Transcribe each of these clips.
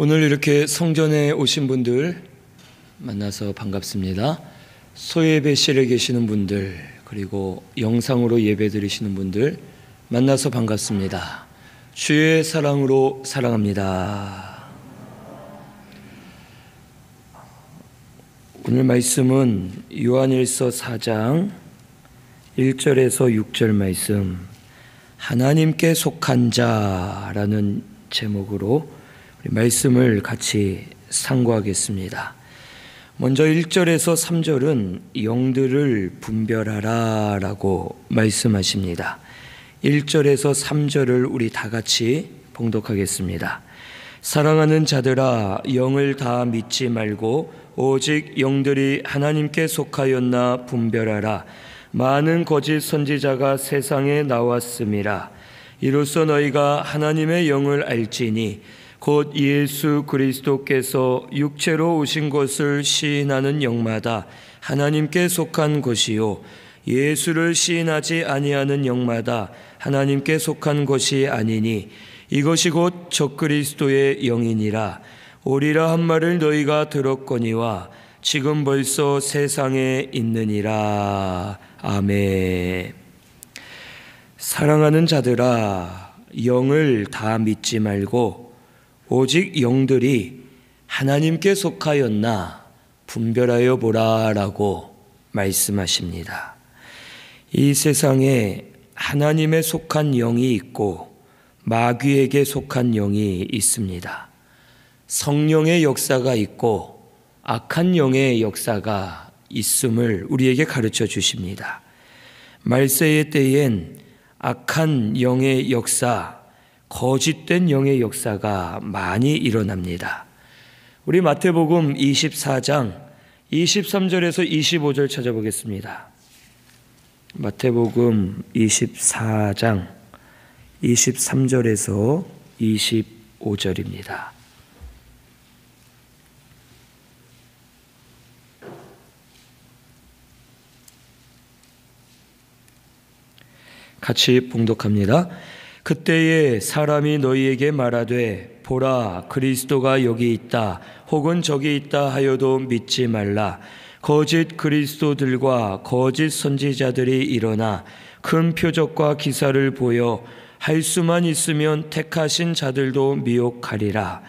오늘 이렇게 성전에 오신 분들 만나서 반갑습니다. 소예배실에 계시는 분들, 그리고 영상으로 예배 드리시는 분들 만나서 반갑습니다. 주의 사랑으로 사랑합니다. 오늘 말씀은 요한일서 4장 1절에서 6절 말씀, 하나님께 속한 자라는 제목으로 말씀을 같이 상고하겠습니다. 먼저 1절에서 3절은 영들을 분별하라 라고 말씀하십니다. 1절에서 3절을 우리 다 같이 봉독하겠습니다. 사랑하는 자들아, 영을 다 믿지 말고 오직 영들이 하나님께 속하였나 분별하라. 많은 거짓 선지자가 세상에 나왔음이라. 이로써 너희가 하나님의 영을 알지니 곧 예수 그리스도께서 육체로 오신 것을 시인하는 영마다 하나님께 속한 것이요, 예수를 시인하지 아니하는 영마다 하나님께 속한 것이 아니니 이것이 곧 적그리스도의 영이니라. 오리라 한 말을 너희가 들었거니와 지금 벌써 세상에 있느니라. 아멘. 사랑하는 자들아, 영을 다 믿지 말고 오직 영들이 하나님께 속하였나 분별하여 보라 라고 말씀하십니다. 이 세상에 하나님에 속한 영이 있고 마귀에게 속한 영이 있습니다. 성령의 역사가 있고 악한 영의 역사가 있음을 우리에게 가르쳐 주십니다. 말세의 때엔 악한 영의 역사, 거짓된 영의 역사가 많이 일어납니다. 우리 마태복음 24장 23절에서 25절 찾아보겠습니다. 마태복음 24장 23절에서 25절입니다. 같이 봉독합니다. 그때에 사람이 너희에게 말하되 보라, 그리스도가 여기 있다 혹은 저기 있다 하여도 믿지 말라. 거짓 그리스도들과 거짓 선지자들이 일어나 큰 표적과 기사를 보여 할 수만 있으면 택하신 자들도 미혹하리라.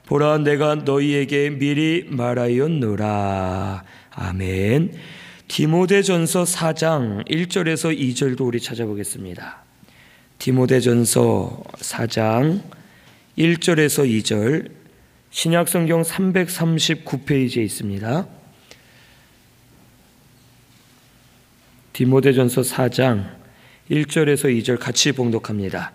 보라, 내가 너희에게 미리 말하였노라. 아멘. 디모데전서 4장 1절에서 2절도 우리 찾아보겠습니다. 디모데전서 4장 1절에서 2절, 신약성경 339페이지에 있습니다. 디모데전서 4장 1절에서 2절 같이 봉독합니다.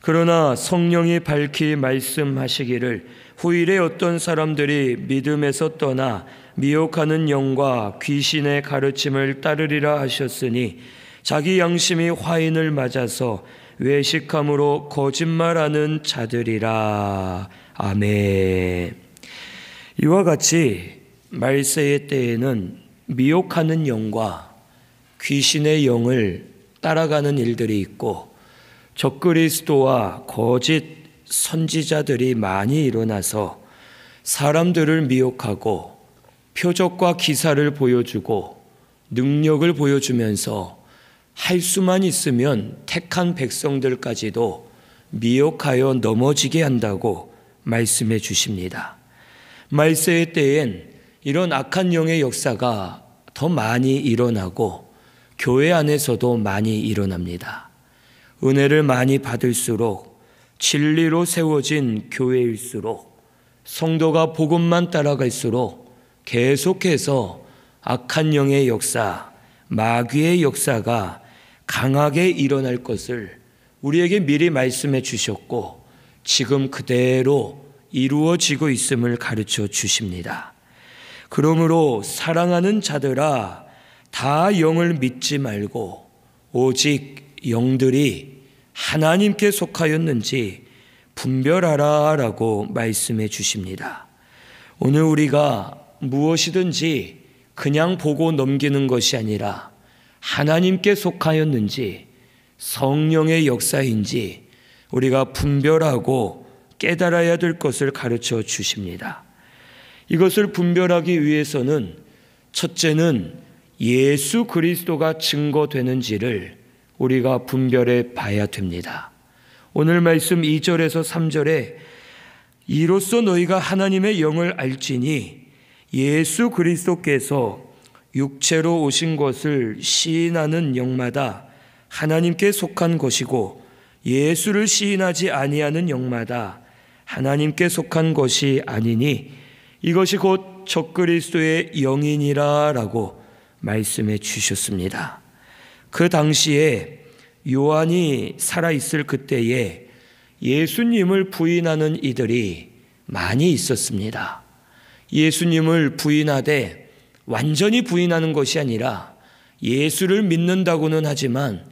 그러나 성령이 밝히 말씀하시기를 후일에 어떤 사람들이 믿음에서 떠나 미혹하는 영과 귀신의 가르침을 따르리라 하셨으니 자기 양심이 화인을 맞아서 외식함으로 거짓말하는 자들이라. 아멘. 이와 같이 말세의 때에는 미혹하는 영과 귀신의 영을 따라가는 일들이 있고 적그리스도와 거짓 선지자들이 많이 일어나서 사람들을 미혹하고 표적과 기사를 보여주고 능력을 보여주면서 할 수만 있으면 택한 백성들까지도 미혹하여 넘어지게 한다고 말씀해 주십니다. 말세의 때엔 이런 악한 영의 역사가 더 많이 일어나고 교회 안에서도 많이 일어납니다. 은혜를 많이 받을수록 진리로 세워진 교회일수록 성도가 복음만 따라갈수록 계속해서 악한 영의 역사, 마귀의 역사가 강하게 일어날 것을 우리에게 미리 말씀해 주셨고 지금 그대로 이루어지고 있음을 가르쳐 주십니다. 그러므로 사랑하는 자들아, 다 영을 믿지 말고 오직 영들이 하나님께 속하였는지 분별하라 라고 말씀해 주십니다. 오늘 우리가 무엇이든지 그냥 보고 넘기는 것이 아니라 하나님께 속하였는지 성령의 역사인지 우리가 분별하고 깨달아야 될 것을 가르쳐 주십니다. 이것을 분별하기 위해서는 첫째는 예수 그리스도가 증거되는지를 우리가 분별해 봐야 됩니다. 오늘 말씀 2절에서 3절에 이로써 너희가 하나님의 영을 알지니 예수 그리스도께서 육체로 오신 것을 시인하는 영마다 하나님께 속한 것이고 예수를 시인하지 아니하는 영마다 하나님께 속한 것이 아니니 이것이 곧 적그리스도의 영이니라 라고 말씀해 주셨습니다. 그 당시에 요한이 살아있을 그때에 예수님을 부인하는 이들이 많이 있었습니다. 예수님을 부인하되 완전히 부인하는 것이 아니라 예수를 믿는다고는 하지만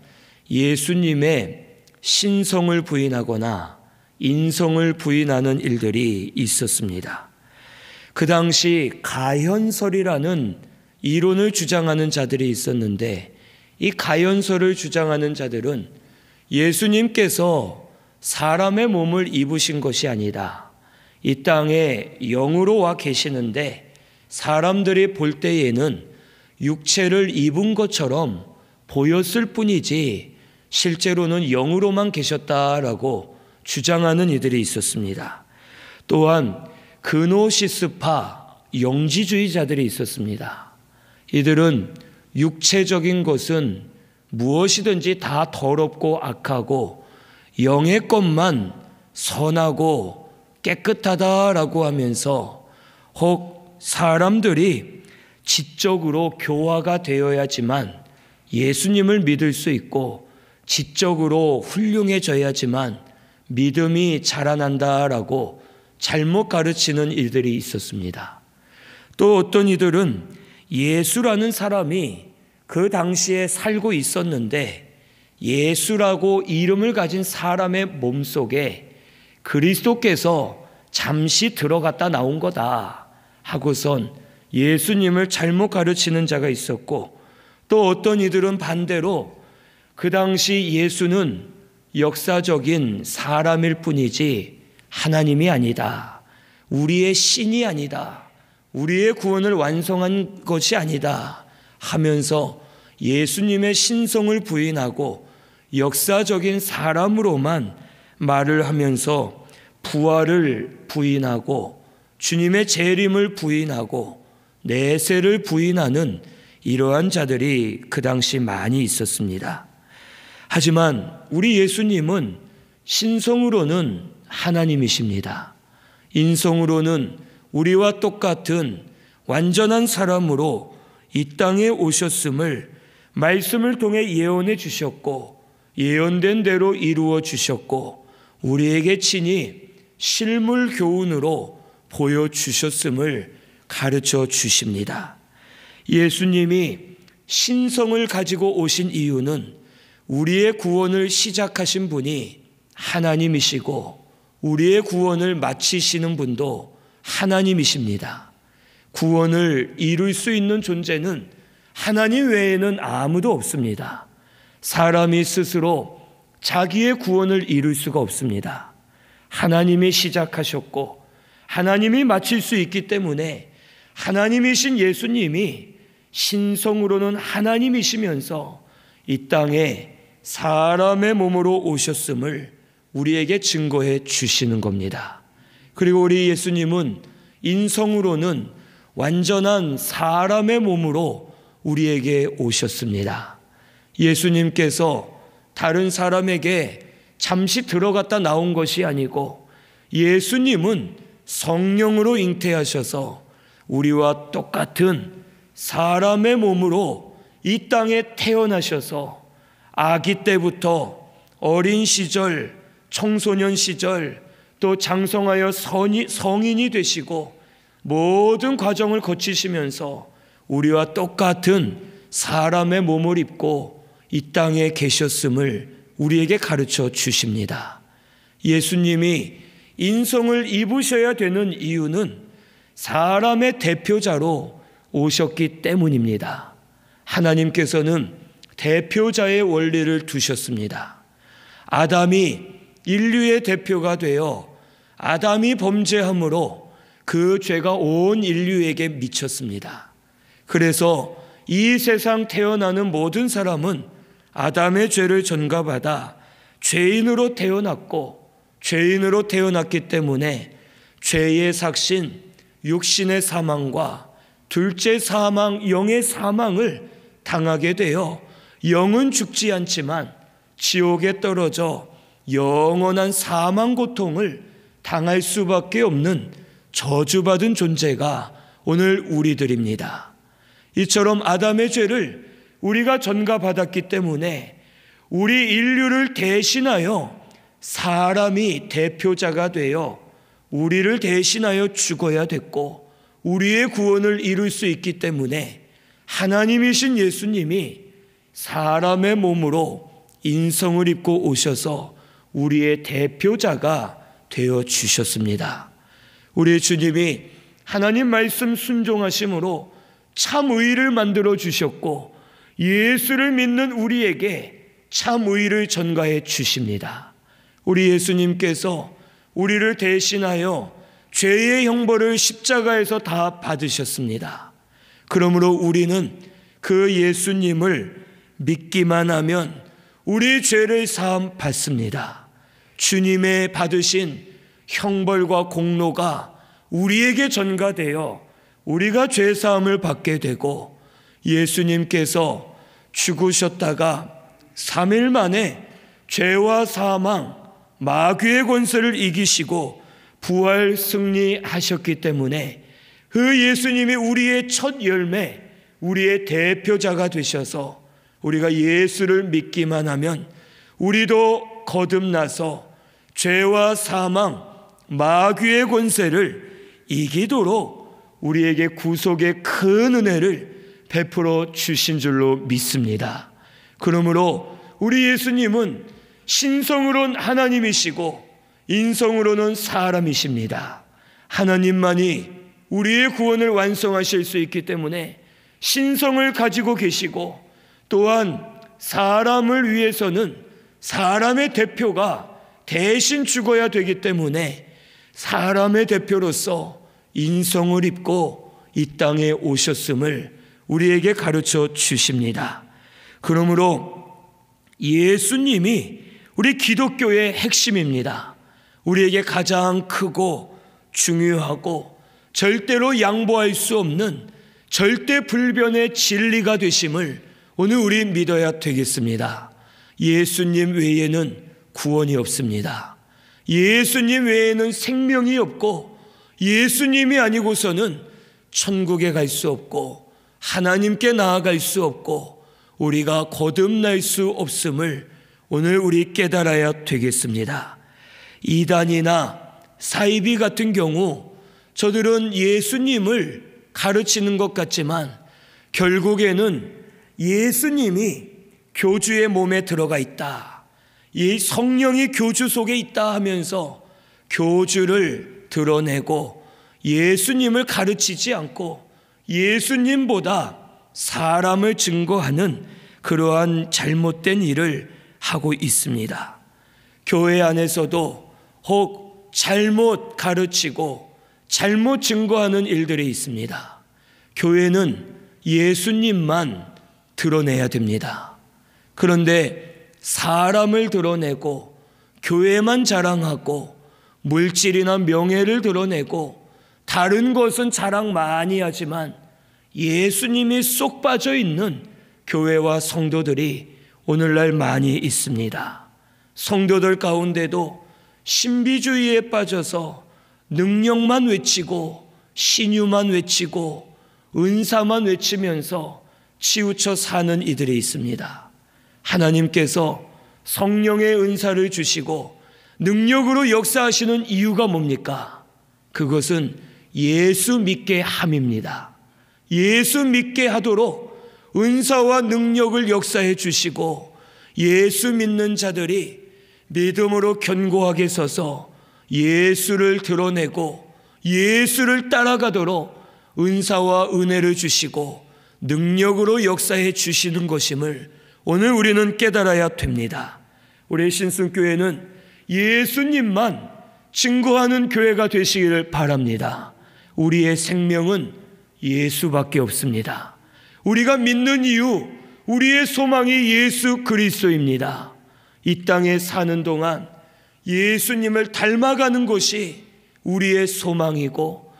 예수님의 신성을 부인하거나 인성을 부인하는 일들이 있었습니다. 그 당시 가현설이라는 이론을 주장하는 자들이 있었는데 이 가현설을 주장하는 자들은 예수님께서 사람의 몸을 입으신 것이 아니다. 이 땅에 영으로 와 계시는데 사람들이 볼 때에는 육체를 입은 것처럼 보였을 뿐이지 실제로는 영으로만 계셨다라고 주장하는 이들이 있었습니다. 또한 그노시스파 영지주의자들이 있었습니다. 이들은 육체적인 것은 무엇이든지 다 더럽고 악하고 영의 것만 선하고 깨끗하다라고 하면서 혹 사람들이 지적으로 교화가 되어야지만 예수님을 믿을 수 있고 지적으로 훌륭해져야지만 믿음이 자라난다라고 잘못 가르치는 일들이 있었습니다. 또 어떤 이들은 예수라는 사람이 그 당시에 살고 있었는데 예수라고 이름을 가진 사람의 몸속에 그리스도께서 잠시 들어갔다 나온 거다 하고선 예수님을 잘못 가르치는 자가 있었고, 또 어떤 이들은 반대로 그 당시 예수는 역사적인 사람일 뿐이지 하나님이 아니다, 우리의 신이 아니다, 우리의 구원을 완성한 것이 아니다 하면서 예수님의 신성을 부인하고 역사적인 사람으로만 말을 하면서 부활을 부인하고 주님의 재림을 부인하고 내세를 부인하는 이러한 자들이 그 당시 많이 있었습니다. 하지만 우리 예수님은 신성으로는 하나님이십니다. 인성으로는 우리와 똑같은 완전한 사람으로 이 땅에 오셨음을 말씀을 통해 예언해 주셨고 예언된 대로 이루어 주셨고 우리에게 친히 실물 교훈으로 보여주셨음을 가르쳐 주십니다. 예수님이 신성을 가지고 오신 이유는 우리의 구원을 시작하신 분이 하나님이시고 우리의 구원을 마치시는 분도 하나님이십니다. 구원을 이룰 수 있는 존재는 하나님 외에는 아무도 없습니다. 사람이 스스로 자기의 구원을 이룰 수가 없습니다. 하나님이 시작하셨고 하나님이 마칠 수 있기 때문에 하나님이신 예수님이 신성으로는 하나님이시면서 이 땅에 사람의 몸으로 오셨음을 우리에게 증거해 주시는 겁니다. 그리고 우리 예수님은 인성으로는 완전한 사람의 몸으로 우리에게 오셨습니다. 예수님께서 다른 사람에게 잠시 들어갔다 나온 것이 아니고 예수님은 성령으로 잉태하셔서 우리와 똑같은 사람의 몸으로 이 땅에 태어나셔서 아기 때부터 어린 시절, 청소년 시절, 또 장성하여 성인이 되시고 모든 과정을 거치시면서 우리와 똑같은 사람의 몸을 입고 이 땅에 계셨음을 우리에게 가르쳐 주십니다. 예수님이 인성을 입으셔야 되는 이유는 사람의 대표자로 오셨기 때문입니다. 하나님께서는 대표자의 원리를 두셨습니다. 아담이 인류의 대표가 되어 아담이 범죄함으로 그 죄가 온 인류에게 미쳤습니다. 그래서 이 세상 태어나는 모든 사람은 아담의 죄를 전가받아 죄인으로 태어났고, 죄인으로 태어났기 때문에 죄의 삭신, 육신의 사망과 둘째 사망, 영의 사망을 당하게 되어 영은 죽지 않지만 지옥에 떨어져 영원한 사망 고통을 당할 수밖에 없는 저주받은 존재가 오늘 우리들입니다. 이처럼 아담의 죄를 우리가 전가받았기 때문에 우리 인류를 대신하여 사람이 대표자가 되어 우리를 대신하여 죽어야 됐고, 우리의 구원을 이룰 수 있기 때문에 하나님이신 예수님이 사람의 몸으로 인성을 입고 오셔서 우리의 대표자가 되어 주셨습니다. 우리 주님이 하나님 말씀 순종하심으로 참 의를 만들어 주셨고, 예수를 믿는 우리에게 참 의를 전가해 주십니다. 우리 예수님께서 우리를 대신하여 죄의 형벌을 십자가에서 다 받으셨습니다. 그러므로 우리는 그 예수님을 믿기만 하면 우리 죄를 사함 받습니다. 주님의 받으신 형벌과 공로가 우리에게 전가되어 우리가 죄 사함을 받게 되고, 예수님께서 죽으셨다가 3일 만에 죄와 사망, 마귀의 권세를 이기시고 부활 승리하셨기 때문에 그 예수님이 우리의 첫 열매, 우리의 대표자가 되셔서 우리가 예수를 믿기만 하면 우리도 거듭나서 죄와 사망, 마귀의 권세를 이기도록 우리에게 구속의 큰 은혜를 베풀어 주신 줄로 믿습니다. 그러므로 우리 예수님은 신성으로는 하나님이시고 인성으로는 사람이십니다. 하나님만이 우리의 구원을 완성하실 수 있기 때문에 신성을 가지고 계시고, 또한 사람을 위해서는 사람의 대표가 대신 죽어야 되기 때문에 사람의 대표로서 인성을 입고 이 땅에 오셨음을 우리에게 가르쳐 주십니다. 그러므로 예수님이 우리 기독교의 핵심입니다. 우리에게 가장 크고 중요하고 절대로 양보할 수 없는 절대 불변의 진리가 되심을 오늘 우리 믿어야 되겠습니다. 예수님 외에는 구원이 없습니다. 예수님 외에는 생명이 없고, 예수님이 아니고서는 천국에 갈 수 없고 하나님께 나아갈 수 없고 우리가 거듭날 수 없음을 오늘 우리 깨달아야 되겠습니다. 이단이나 사이비 같은 경우 저들은 예수님을 가르치는 것 같지만 결국에는 예수님이 교주의 몸에 들어가 있다, 이 성령이 교주 속에 있다 하면서 교주를 드러내고 예수님을 가르치지 않고 예수님보다 사람을 증거하는 그러한 잘못된 일을 하고 있습니다. 교회 안에서도 혹 잘못 가르치고 잘못 증거하는 일들이 있습니다. 교회는 예수님만 드러내야 됩니다. 그런데 사람을 드러내고 교회만 자랑하고 물질이나 명예를 드러내고 다른 것은 자랑 많이 하지만 예수님이 쏙 빠져 있는 교회와 성도들이 오늘날 많이 있습니다. 성도들 가운데도 신비주의에 빠져서 능력만 외치고 신유만 외치고 은사만 외치면서 치우쳐 사는 이들이 있습니다. 하나님께서 성령의 은사를 주시고 능력으로 역사하시는 이유가 뭡니까? 그것은 예수 믿게 함입니다. 예수 믿게 하도록 은사와 능력을 역사해 주시고 예수 믿는 자들이 믿음으로 견고하게 서서 예수를 드러내고 예수를 따라가도록 은사와 은혜를 주시고 능력으로 역사해 주시는 것임을 오늘 우리는 깨달아야 됩니다. 우리 신순교회는 예수님만 증거하는 교회가 되시기를 바랍니다. 우리의 생명은 예수밖에 없습니다. 우리가 믿는 이유, 우리의 소망이 예수 그리스도입니다. 이 땅에 사는 동안 예수님을 닮아가는 것이 우리의 소망이고,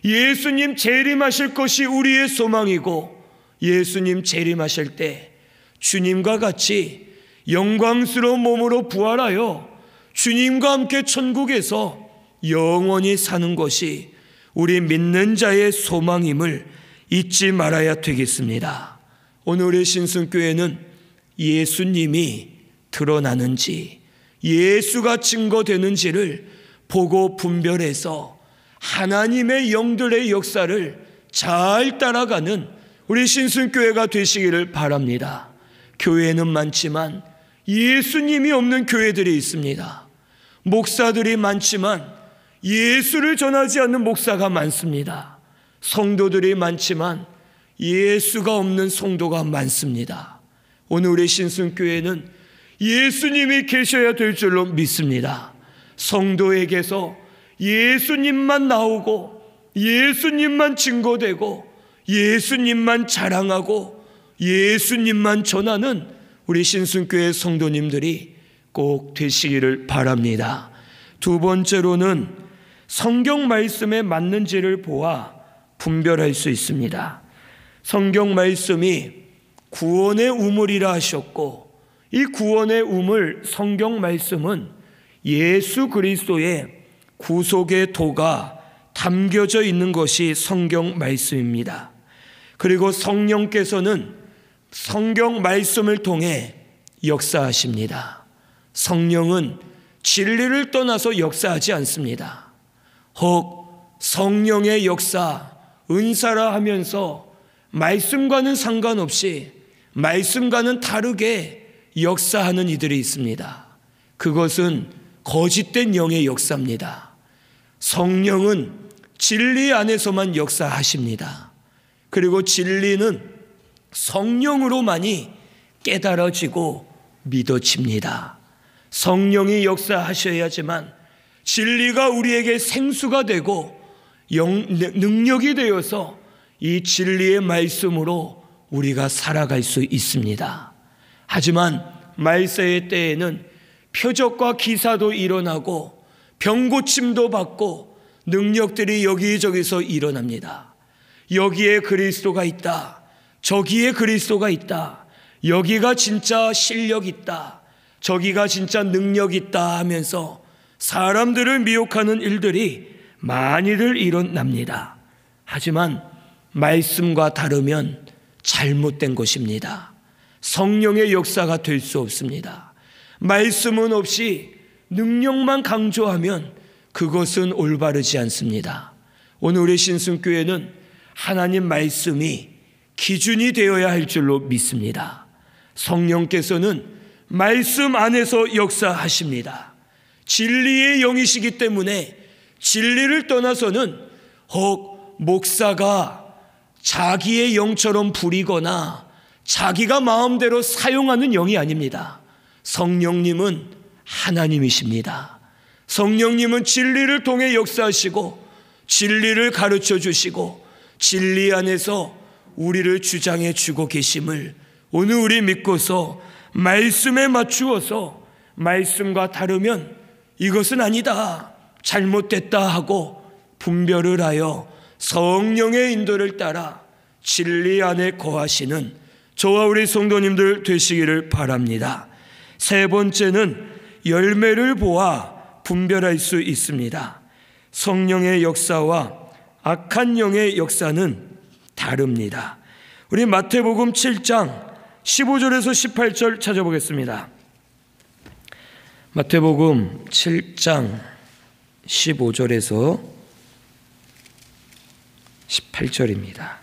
예수님 재림하실 것이 우리의 소망이고, 예수님 재림하실 때 주님과 같이 영광스러운 몸으로 부활하여 주님과 함께 천국에서 영원히 사는 것이 우리 믿는 자의 소망임을 잊지 말아야 되겠습니다. 오늘의 신순교회는 예수님이 드러나는지, 예수가 증거되는지를 보고 분별해서 하나님의 영들의 역사를 잘 따라가는 우리 신순교회가 되시기를 바랍니다. 교회는 많지만 예수님이 없는 교회들이 있습니다. 목사들이 많지만 예수를 전하지 않는 목사가 많습니다. 성도들이 많지만 예수가 없는 성도가 많습니다. 오늘 우리 신순교회는 예수님이 계셔야 될 줄로 믿습니다. 성도에게서 예수님만 나오고 예수님만 증거되고 예수님만 자랑하고 예수님만 전하는 우리 신순교회 성도님들이 꼭 되시기를 바랍니다. 두 번째로는 성경 말씀에 맞는지를 보아 분별할 수 있습니다. 성경 말씀이 구원의 우물이라 하셨고, 이 구원의 우물 성경 말씀은 예수 그리스도의 구속의 도가 담겨져 있는 것이 성경 말씀입니다. 그리고 성령께서는 성경 말씀을 통해 역사하십니다. 성령은 진리를 떠나서 역사하지 않습니다. 혹 성령의 역사, 은사라 하면서 말씀과는 상관없이 말씀과는 다르게 역사하는 이들이 있습니다. 그것은 거짓된 영의 역사입니다. 성령은 진리 안에서만 역사하십니다. 그리고 진리는 성령으로만이 깨달아지고 믿어집니다. 성령이 역사하셔야지만 진리가 우리에게 생수가 되고 능력이 되어서 이 진리의 말씀으로 우리가 살아갈 수 있습니다. 하지만 말세의 때에는 표적과 기사도 일어나고 병고침도 받고 능력들이 여기저기서 일어납니다. 여기에 그리스도가 있다, 저기에 그리스도가 있다, 여기가 진짜 실력 있다, 저기가 진짜 능력 있다 하면서 사람들을 미혹하는 일들이 많이들 일어납니다. 하지만 말씀과 다르면 잘못된 것입니다. 성령의 역사가 될 수 없습니다. 말씀은 없이 능력만 강조하면 그것은 올바르지 않습니다. 오늘 우리 신순교회는 하나님 말씀이 기준이 되어야 할 줄로 믿습니다. 성령께서는 말씀 안에서 역사하십니다. 진리의 영이시기 때문에 진리를 떠나서는 혹 목사가 자기의 영처럼 부리거나 자기가 마음대로 사용하는 영이 아닙니다. 성령님은 하나님이십니다. 성령님은 진리를 통해 역사하시고 진리를 가르쳐 주시고 진리 안에서 우리를 주장해 주고 계심을 오늘 우리 믿고서 말씀에 맞추어서 말씀과 다르면 이것은 아니다, 잘못됐다 하고 분별을 하여 성령의 인도를 따라 진리 안에 거하시는 저와 우리 성도님들 되시기를 바랍니다. 세 번째는 열매를 보아 분별할 수 있습니다. 성령의 역사와 악한 영의 역사는 다릅니다. 우리 마태복음 7장 15절에서 18절 찾아보겠습니다. 마태복음 7장 15절에서 18절입니다.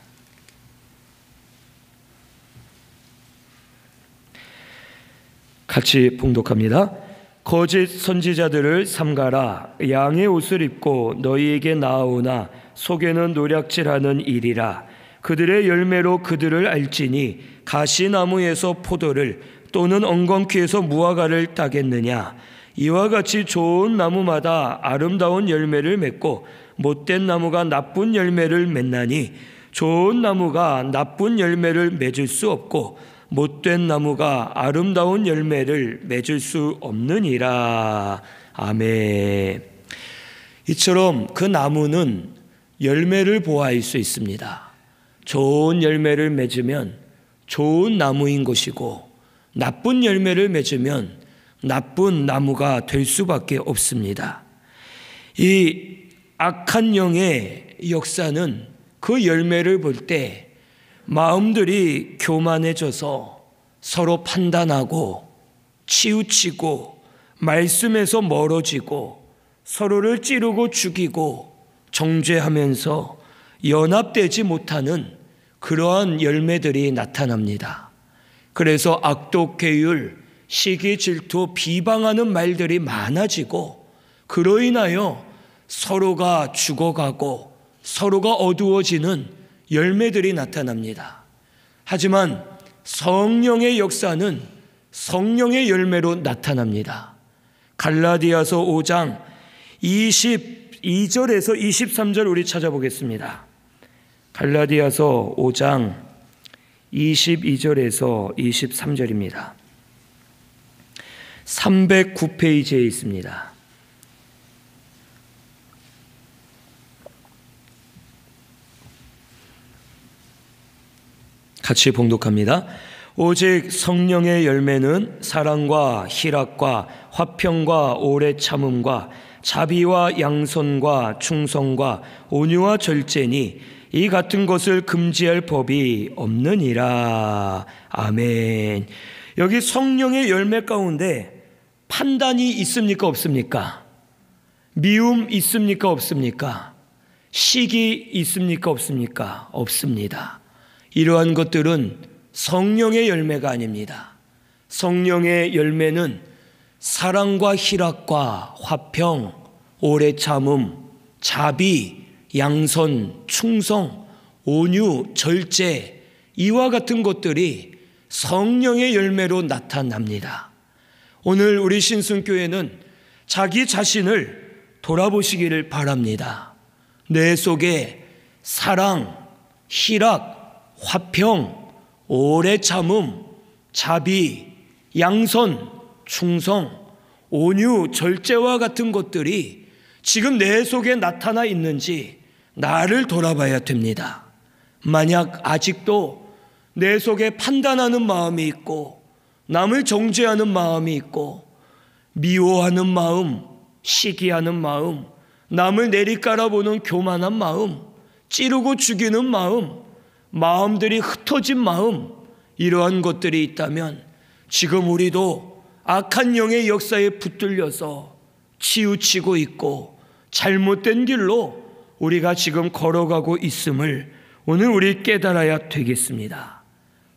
같이 봉독합니다. 거짓 선지자들을 삼가라. 양의 옷을 입고 너희에게 나아오나 속에는 노략질하는 일이라. 그들의 열매로 그들을 알지니 가시나무에서 포도를 또는 엉겅퀴에서 무화과를 따겠느냐. 이와 같이 좋은 나무마다 아름다운 열매를 맺고 못된 나무가 나쁜 열매를 맺나니 좋은 나무가 나쁜 열매를 맺을 수 없고 못된 나무가 아름다운 열매를 맺을 수 없느니라. 아멘. 이처럼 그 나무는 열매를 보아할 수 있습니다. 좋은 열매를 맺으면 좋은 나무인 것이고 나쁜 열매를 맺으면 나쁜 나무가 될 수밖에 없습니다. 이 악한 영의 역사는 그 열매를 볼 때 마음들이 교만해져서 서로 판단하고 치우치고 말씀에서 멀어지고 서로를 찌르고 죽이고 정죄하면서 연합되지 못하는 그러한 열매들이 나타납니다. 그래서 악독, 계율, 시기, 질투, 비방하는 말들이 많아지고 그로 인하여 서로가 죽어가고 서로가 어두워지는 열매들이 나타납니다. 하지만 성령의 역사는 성령의 열매로 나타납니다. 갈라디아서 5장 22절에서 23절 우리 찾아보겠습니다. 갈라디아서 5장 22절에서 23절입니다. 309페이지에 있습니다. 같이 봉독합니다. 오직 성령의 열매는 사랑과 희락과 화평과 오래 참음과 자비와 양선과 충성과 온유와 절제니 이 같은 것을 금지할 법이 없느니라. 아멘. 여기 성령의 열매 가운데 판단이 있습니까 없습니까? 미움 있습니까 없습니까? 시기 있습니까 없습니까? 없습니다. 이러한 것들은 성령의 열매가 아닙니다. 성령의 열매는 사랑과 희락과 화평, 오래 참음, 자비, 양선, 충성, 온유, 절제 이와 같은 것들이 성령의 열매로 나타납니다. 오늘 우리 신순교회는 자기 자신을 돌아보시기를 바랍니다. 내 속에 사랑, 희락, 화평, 오래 참음, 자비, 양선, 충성, 온유, 절제와 같은 것들이 지금 내 속에 나타나 있는지 나를 돌아봐야 됩니다. 만약 아직도 내 속에 판단하는 마음이 있고 남을 정죄하는 마음이 있고 미워하는 마음, 시기하는 마음, 남을 내리깔아보는 교만한 마음, 찌르고 죽이는 마음, 마음들이 흩어진 마음, 이러한 것들이 있다면 지금 우리도 악한 영의 역사에 붙들려서 치우치고 있고 잘못된 길로 우리가 지금 걸어가고 있음을 오늘 우리 깨달아야 되겠습니다.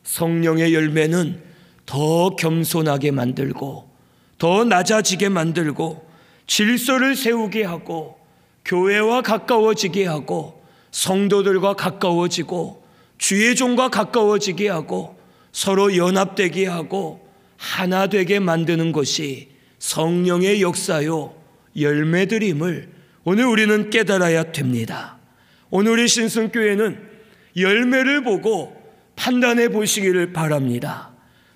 성령의 열매는 더 겸손하게 만들고 더 낮아지게 만들고 질서를 세우게 하고 교회와 가까워지게 하고 성도들과 가까워지고 주의 종과 가까워지게 하고 서로 연합되게 하고 하나 되게 만드는 것이 성령의 역사요 열매들임을 오늘 우리는 깨달아야 됩니다. 오늘 우리 신순교회는 열매를 보고 판단해 보시기를 바랍니다.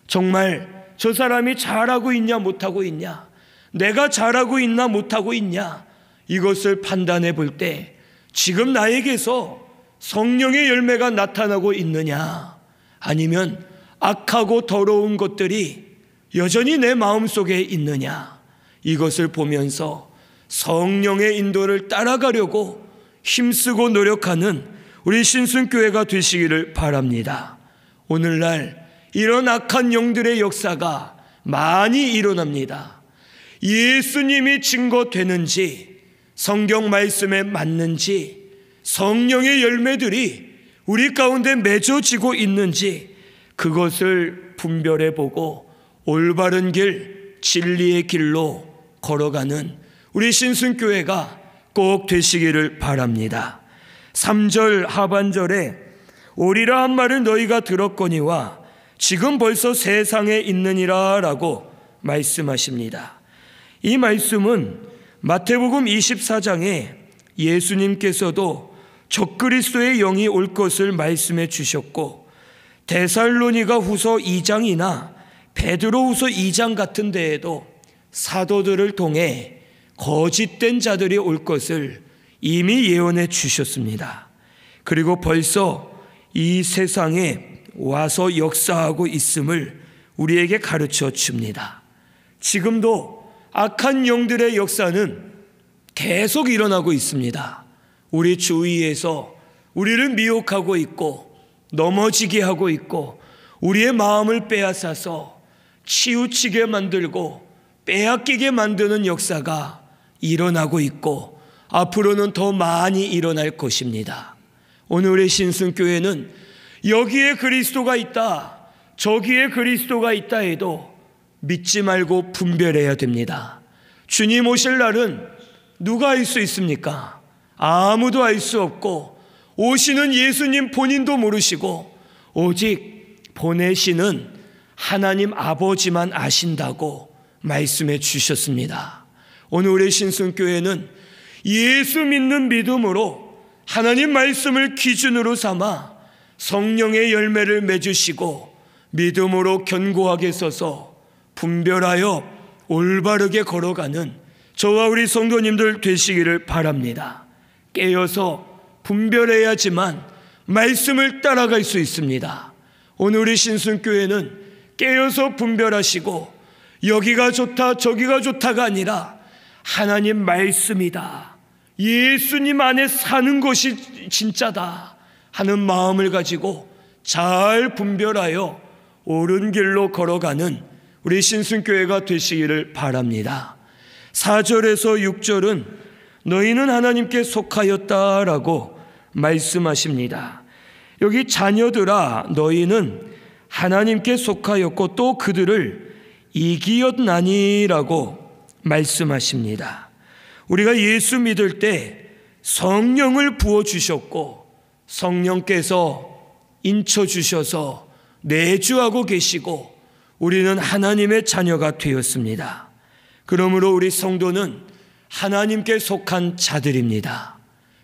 정말 저 사람이 잘하고 있냐 못하고 있냐, 내가 잘하고 있나 못하고 있냐, 이것을 판단해 볼 때 지금 나에게서 성령의 열매가 나타나고 있느냐, 아니면 악하고 더러운 것들이 여전히 내 마음속에 있느냐, 이것을 보면서 성령의 인도를 따라가려고 힘쓰고 노력하는 우리 신순교회가 되시기를 바랍니다. 오늘날 이런 악한 영들의 역사가 많이 일어납니다. 예수님이 증거되는지, 성경 말씀에 맞는지, 성령의 열매들이 우리 가운데 맺어지고 있는지 그것을 분별해 보고 올바른 길, 진리의 길로 걸어가는 우리 신순교회가 꼭 되시기를 바랍니다. 3절 하반절에 오리라 한 말을 너희가 들었거니와 지금 벌써 세상에 있느니라 라고 말씀하십니다. 이 말씀은 마태복음 24장에 예수님께서도 적그리스도의 영이 올 것을 말씀해 주셨고, 데살로니가 후서 2장이나 베드로 후서 2장 같은 데에도 사도들을 통해 거짓된 자들이 올 것을 이미 예언해 주셨습니다. 그리고 벌써 이 세상에 와서 역사하고 있음을 우리에게 가르쳐 줍니다. 지금도 악한 영들의 역사는 계속 일어나고 있습니다. 우리 주위에서 우리를 미혹하고 있고 넘어지게 하고 있고 우리의 마음을 빼앗아서 치우치게 만들고 빼앗기게 만드는 역사가 일어나고 있고 앞으로는 더 많이 일어날 것입니다. 오늘의 신승교회는 여기에 그리스도가 있다, 저기에 그리스도가 있다 해도 믿지 말고 분별해야 됩니다. 주님 오실 날은 누가 알 수 있습니까? 아무도 알 수 없고 오시는 예수님 본인도 모르시고 오직 보내시는 하나님 아버지만 아신다고 말씀해 주셨습니다. 오늘 우리 신승교회는 예수 믿는 믿음으로 하나님 말씀을 기준으로 삼아 성령의 열매를 맺으시고 믿음으로 견고하게 서서 분별하여 올바르게 걸어가는 저와 우리 성도님들 되시기를 바랍니다. 깨어서 분별해야지만 말씀을 따라갈 수 있습니다. 오늘 우리 신승교회는 깨어서 분별하시고 여기가 좋다 저기가 좋다가 아니라 하나님 말씀이다, 예수님 안에 사는 것이 진짜다 하는 마음을 가지고 잘 분별하여 옳은 길로 걸어가는 우리 신승교회가 되시기를 바랍니다. 4절에서 6절은 너희는 하나님께 속하였다라고 말씀하십니다. 여기 자녀들아 너희는 하나님께 속하였고 또 그들을 이기었나니라고 말씀하십니다. 우리가 예수 믿을 때 성령을 부어주셨고 성령께서 인쳐주셔서 내주하고 계시고 우리는 하나님의 자녀가 되었습니다. 그러므로 우리 성도는 하나님께 속한 자들입니다.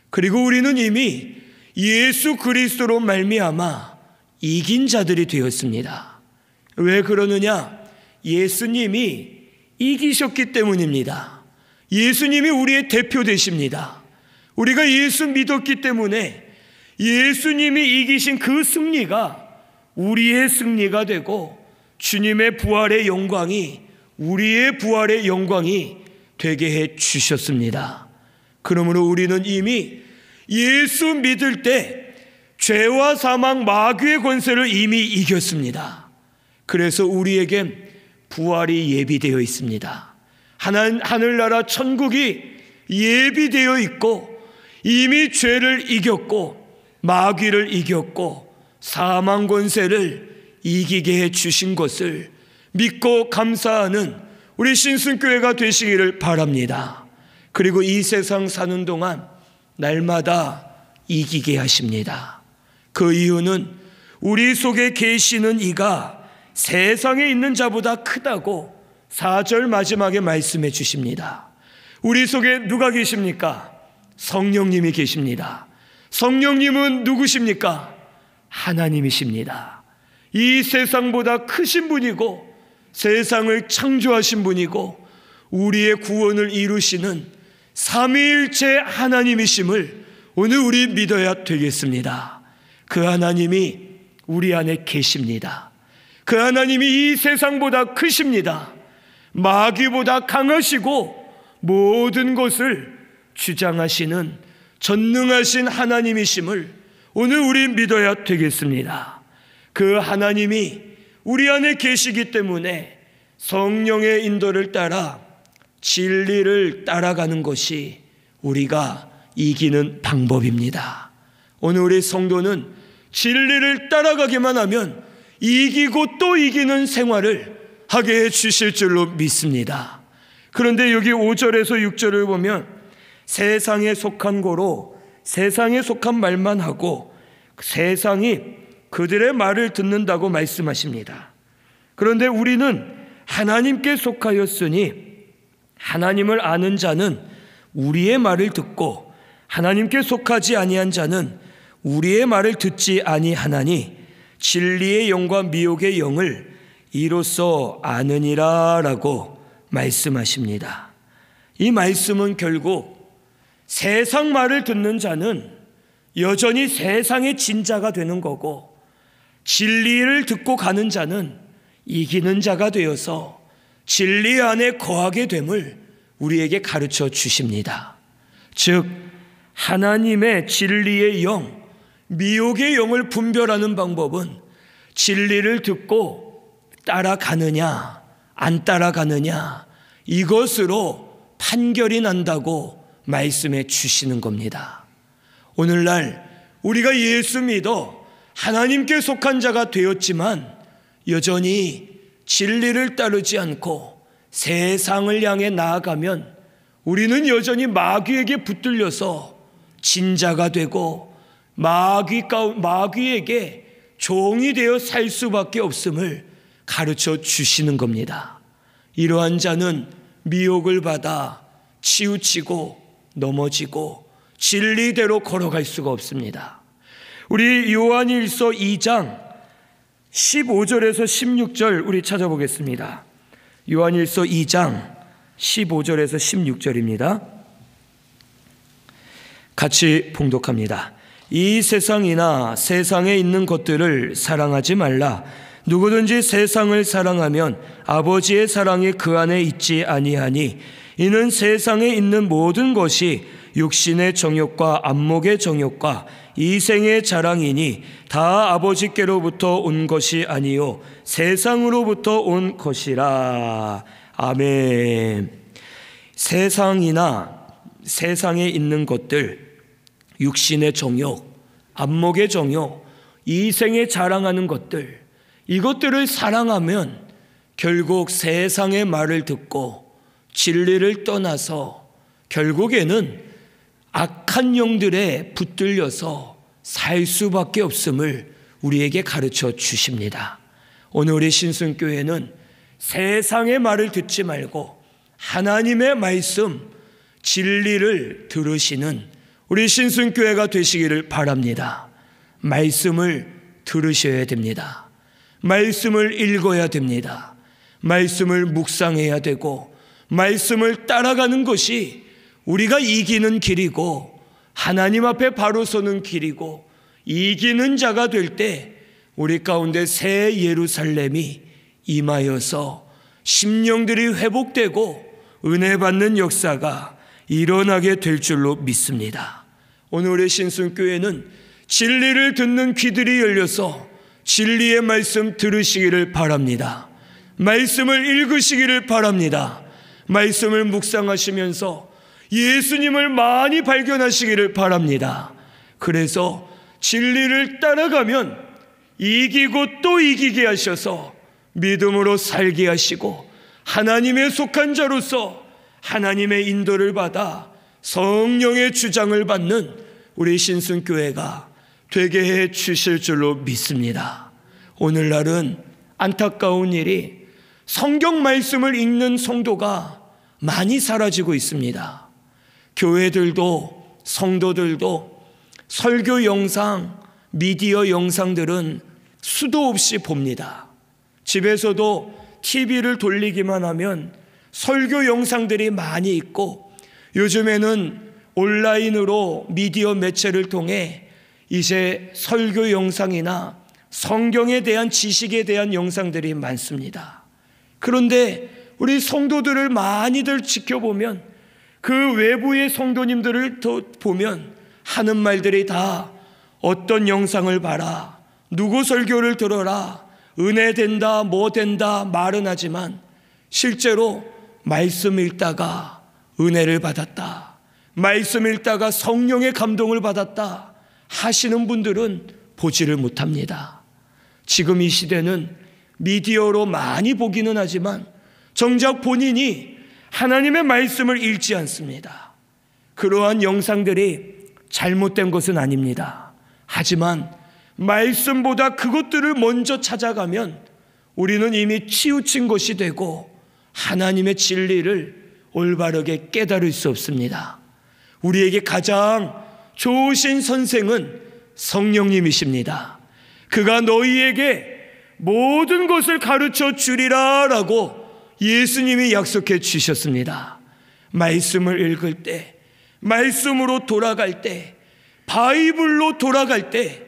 그리고 우리는 이미 예수 그리스도로 말미암아 이긴 자들이 되었습니다. 왜 그러느냐? 예수님이 이기셨기 때문입니다. 예수님이 우리의 대표 되십니다. 우리가 예수 믿었기 때문에 예수님이 이기신 그 승리가 우리의 승리가 되고 주님의 부활의 영광이 우리의 부활의 영광이 되게 해 주셨습니다. 그러므로 우리는 이미 예수 믿을 때 죄와 사망 마귀의 권세를 이미 이겼습니다. 그래서 우리에겐 부활이 예비되어 있습니다. 하늘나라 천국이 예비되어 있고 이미 죄를 이겼고 마귀를 이겼고 사망 권세를 이기게 해 주신 것을 믿고 감사하는 우리 신승교회가 되시기를 바랍니다. 그리고 이 세상 사는 동안 날마다 이기게 하십니다. 그 이유는 우리 속에 계시는 이가 세상에 있는 자보다 크다고 4절 마지막에 말씀해 주십니다. 우리 속에 누가 계십니까? 성령님이 계십니다. 성령님은 누구십니까? 하나님이십니다. 이 세상보다 크신 분이고 세상을 창조하신 분이고 우리의 구원을 이루시는 삼위일체 하나님이심을 오늘 우리 믿어야 되겠습니다. 그 하나님이 우리 안에 계십니다. 그 하나님이 이 세상보다 크십니다. 마귀보다 강하시고 모든 것을 주장하시는 전능하신 하나님이심을 오늘 우리 믿어야 되겠습니다. 그 하나님이 우리 안에 계시기 때문에 성령의 인도를 따라 진리를 따라가는 것이 우리가 이기는 방법입니다. 오늘 우리 성도는 진리를 따라가기만 하면 이기고 또 이기는 생활을 하게 해 주실 줄로 믿습니다. 그런데 여기 5절에서 6절을 보면 세상에 속한 고로 세상에 속한 말만 하고 세상이 그들의 말을 듣는다고 말씀하십니다. 그런데 우리는 하나님께 속하였으니 하나님을 아는 자는 우리의 말을 듣고 하나님께 속하지 아니한 자는 우리의 말을 듣지 아니하나니 진리의 영과 미혹의 영을 이로써 아느니라 라고 말씀하십니다. 이 말씀은 결국 세상 말을 듣는 자는 여전히 세상의 진자가 되는 거고, 진리를 듣고 가는 자는 이기는 자가 되어서 진리 안에 거하게 됨을 우리에게 가르쳐 주십니다. 즉 하나님의 진리의 영, 미혹의 영을 분별하는 방법은 진리를 듣고 따라가느냐 안 따라가느냐, 이것으로 판결이 난다고 말씀해 주시는 겁니다. 오늘날 우리가 예수 믿어 하나님께 속한 자가 되었지만 여전히 진리를 따르지 않고 세상을 향해 나아가면 우리는 여전히 마귀에게 붙들려서 진자가 되고 마귀에게 종이 되어 살 수밖에 없음을 가르쳐 주시는 겁니다. 이러한 자는 미혹을 받아 치우치고 넘어지고 진리대로 걸어갈 수가 없습니다. 우리 요한일서 2장 15절에서 16절 우리 찾아보겠습니다. 요한일서 2장 15절에서 16절입니다. 같이 봉독합니다. 이 세상이나 세상에 있는 것들을 사랑하지 말라. 누구든지 세상을 사랑하면 아버지의 사랑이 그 안에 있지 아니하니, 이는 세상에 있는 모든 것이 육신의 정욕과 안목의 정욕과 이생의 자랑이니 다 아버지께로부터 온 것이 아니요 세상으로부터 온 것이라. 아멘. 세상이나 세상에 있는 것들, 육신의 정욕, 안목의 정욕, 이생에 자랑하는 것들, 이것들을 사랑하면 결국 세상의 말을 듣고 진리를 떠나서 결국에는 악한 영들에 붙들려서 살 수밖에 없음을 우리에게 가르쳐 주십니다. 오늘 우리 신순교회는 세상의 말을 듣지 말고 하나님의 말씀, 진리를 들으시는 우리 신순교회가 되시기를 바랍니다. 말씀을 들으셔야 됩니다. 말씀을 읽어야 됩니다. 말씀을 묵상해야 되고 말씀을 따라가는 것이 우리가 이기는 길이고 하나님 앞에 바로 서는 길이고, 이기는 자가 될 때 우리 가운데 새 예루살렘이 임하여서 심령들이 회복되고 은혜 받는 역사가 일어나게 될 줄로 믿습니다. 오늘 우리 신순교회는 진리를 듣는 귀들이 열려서 진리의 말씀 들으시기를 바랍니다. 말씀을 읽으시기를 바랍니다. 말씀을 묵상하시면서 예수님을 많이 발견하시기를 바랍니다. 그래서 진리를 따라가면 이기고 또 이기게 하셔서 믿음으로 살게 하시고 하나님의 속한 자로서 하나님의 인도를 받아 성령의 주장을 받는 우리 신순교회가 되게 해 주실 줄로 믿습니다. 오늘날은 안타까운 일이 성경 말씀을 읽는 성도가 많이 사라지고 있습니다. 교회들도 성도들도 설교 영상, 미디어 영상들은 수도 없이 봅니다. 집에서도 TV를 돌리기만 하면 설교 영상들이 많이 있고, 요즘에는 온라인으로 미디어 매체를 통해 이제 설교 영상이나 성경에 대한 지식에 대한 영상들이 많습니다. 그런데 우리 성도들을 많이들 지켜보면, 그 외부의 성도님들을 보면 하는 말들이 다 어떤 영상을 봐라, 누구 설교를 들어라, 은혜 된다, 뭐 된다 말은 하지만 실제로 말씀 읽다가 은혜를 받았다, 말씀 읽다가 성령의 감동을 받았다 하시는 분들은 보지를 못합니다. 지금 이 시대는 미디어로 많이 보기는 하지만 정작 본인이 하나님의 말씀을 읽지 않습니다. 그러한 영상들이 잘못된 것은 아닙니다. 하지만 말씀보다 그것들을 먼저 찾아가면 우리는 이미 치우친 것이 되고 하나님의 진리를 올바르게 깨달을 수 없습니다. 우리에게 가장 좋으신 선생은 성령님이십니다. 그가 너희에게 모든 것을 가르쳐 주리라 라고 예수님이 약속해 주셨습니다. 말씀을 읽을 때, 말씀으로 돌아갈 때, 바이블로 돌아갈 때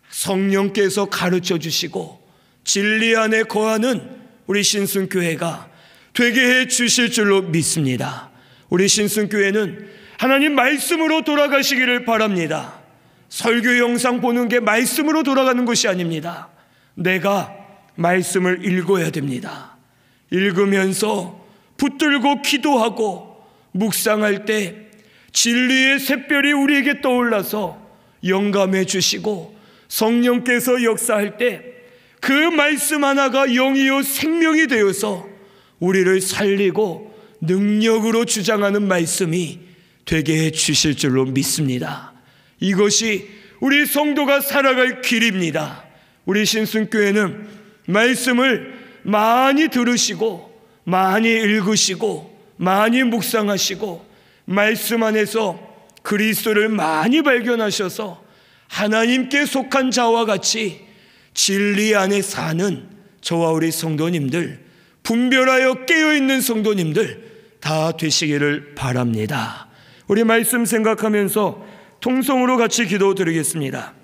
성령께서 가르쳐 주시고 진리 안에 거하는 우리 신순교회가 되게 해 주실 줄로 믿습니다. 우리 신순교회는 하나님 말씀으로 돌아가시기를 바랍니다. 설교 영상 보는 게 말씀으로 돌아가는 것이 아닙니다. 내가 말씀을 읽어야 됩니다. 읽으면서 붙들고 기도하고 묵상할 때 진리의 샛별이 우리에게 떠올라서 영감해 주시고 성령께서 역사할 때 그 말씀 하나가 영이요 생명이 되어서 우리를 살리고 능력으로 주장하는 말씀이 되게 해 주실 줄로 믿습니다. 이것이 우리 성도가 살아갈 길입니다. 우리 신순교회는 말씀을 많이 들으시고 많이 읽으시고 많이 묵상하시고 말씀 안에서 그리스도를 많이 발견하셔서 하나님께 속한 자와 같이 진리 안에 사는 저와 우리 성도님들, 분별하여 깨어있는 성도님들 다 되시기를 바랍니다. 우리 말씀 생각하면서 통성으로 같이 기도드리겠습니다.